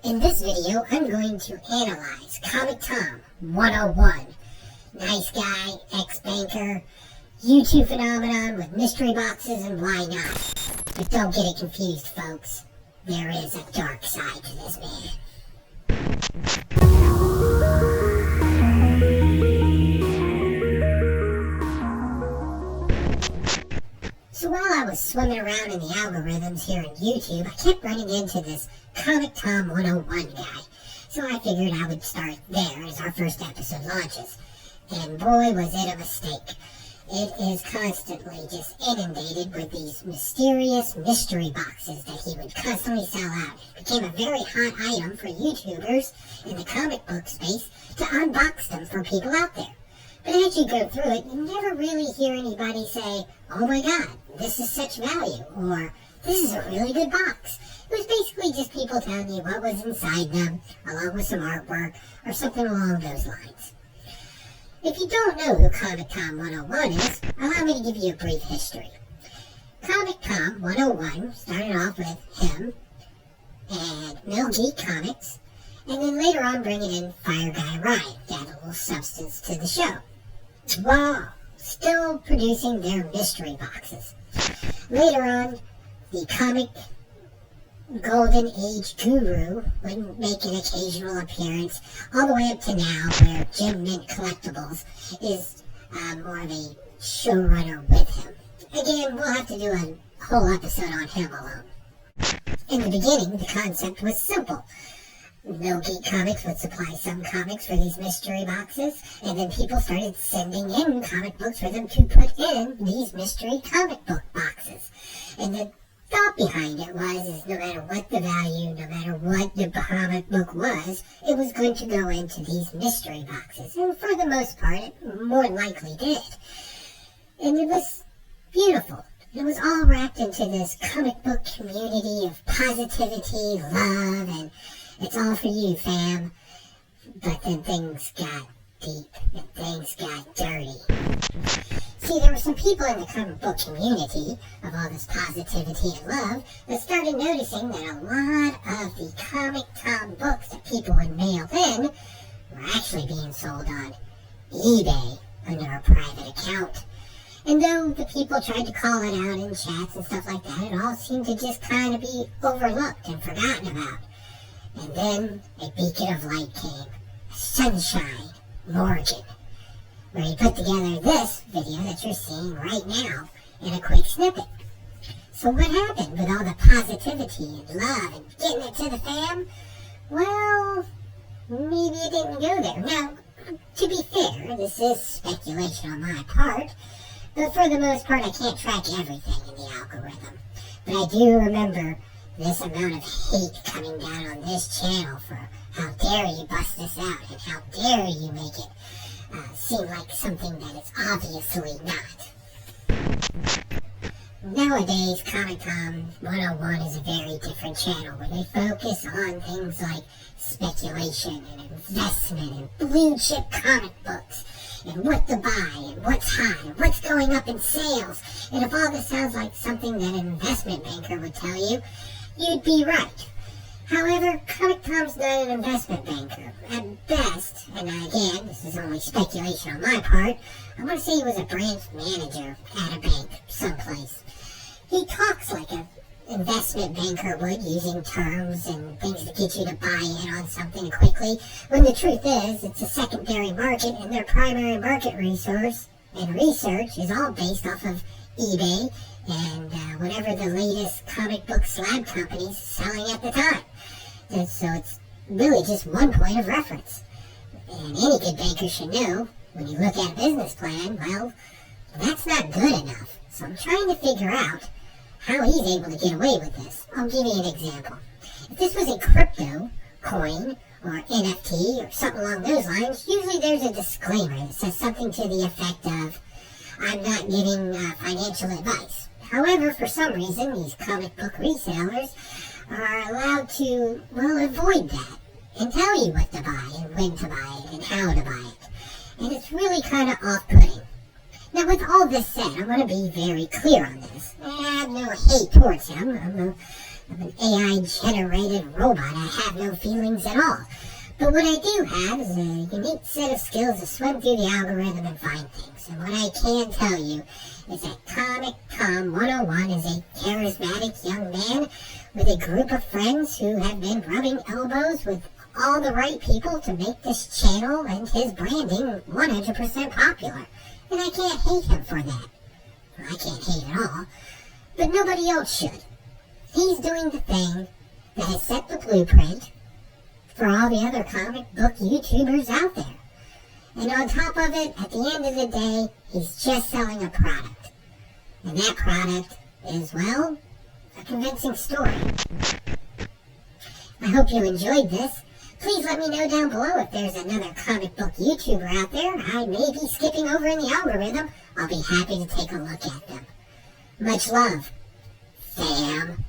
In this video, I'm going to analyze Comic Tom 101. Nice guy, ex-banker, YouTube phenomenon with mystery boxes and why not. But don't get it confused, folks. There is a dark side to this man. So while I was swimming around in the algorithms here on YouTube, I kept running into this Comic Tom 101 guy. So I figured I would start there as our first episode launches. And boy, was it a mistake. It is constantly just inundated with these mysterious mystery boxes that he would constantly sell out. It became a very hot item for YouTubers in the comic book space to unbox them for people out there. But as you go through it, you never really hear anybody say, "Oh my god, this is such value," or "this is a really good box." It was basically just people telling you what was inside them, along with some artwork, or something along those lines. If you don't know who Comic Tom 101 is, allow me to give you a brief history. Comic Tom 101 started off with him and Mill Geek Comics, and then later on bringing in Fire Guy Ryan to add a little substance to the show, while still producing their mystery boxes. Later on, the comic Golden Age guru would make an occasional appearance, all the way up to now where Jim Mint Collectibles is more of a showrunner with him. Again, we'll have to do a whole episode on him alone. In the beginning, the concept was simple. Mill Geek Comics would supply some comics for these mystery boxes, and then people started sending in comic books for them to put in these mystery comic book boxes. And the thought behind it is no matter what the value, no matter what the comic book was, it was going to go into these mystery boxes. And for the most part, it more likely did. And it was beautiful. It was all wrapped into this comic book community of positivity, love, and it's all for you, fam. But then things got deep and things got dirty. See, there were some people in the comic book community of all this positivity and love that started noticing that a lot of the Comic Tom books that people would mail in were actually being sold on eBay under a private account. And though the people tried to call it out in chats and stuff like that, it all seemed to just kind of be overlooked and forgotten about. And then a beacon of light came. Sunshine Morgan, where he put together this video that you're seeing right now in a quick snippet. So what happened with all the positivity and love and getting it to the fam? Well, maybe it didn't go there. Now, to be fair, this is speculation on my part, but for the most part I can't track everything in the algorithm. But I do remember this amount of hate coming down on this channel for how dare you bust this out and how dare you make it seem like something that it's obviously not. Nowadays, Comic Tom 101 is a very different channel where they focus on things like speculation and investment and blue chip comic books and what to buy and what's hot and what's going up in sales. And if all this sounds like something that an investment banker would tell you, you'd be right. However, Comic Tom's not an investment banker. At best, and again, this is only speculation on my part, I want to say he was a branch manager at a bank someplace. He talks like an investment banker would, using terms and things to get you to buy in on something quickly, when the truth is, it's a secondary market and their primary market resource and research is all based off of eBay and whatever the latest comic book slab company's selling at the time. And so it's really just one point of reference. And any good banker should know, when you look at a business plan, well, that's not good enough. So I'm trying to figure out how he's able to get away with this. I'll give you an example. If this was a crypto coin or NFT or something along those lines, usually there's a disclaimer that says something to the effect of, "I'm not giving financial advice." However, for some reason, these comic book resellers are allowed to, well, avoid that and tell you what to buy and when to buy it and how to buy it. And it's really kind of off-putting. Now, with all this said, I want to be very clear on this. I have no hate towards him. I'm of an AI-generated robot. I have no feelings at all. But what I do have is a unique set of skills to swim through the algorithm and find things. And what I can tell you is that Comic Tom 101 is a charismatic young man with a group of friends who have been rubbing elbows with all the right people to make this channel and his branding 100% popular. And I can't hate him for that. I can't hate at all. But nobody else should. He's doing the thing that has set the blueprint for all the other comic book YouTubers out there. And on top of it, at the end of the day, he's just selling a product. And that product is, well, a convincing story. I hope you enjoyed this. Please let me know down below if there's another comic book YouTuber out there I may be skipping over in the algorithm. I'll be happy to take a look at them. Much love, fam.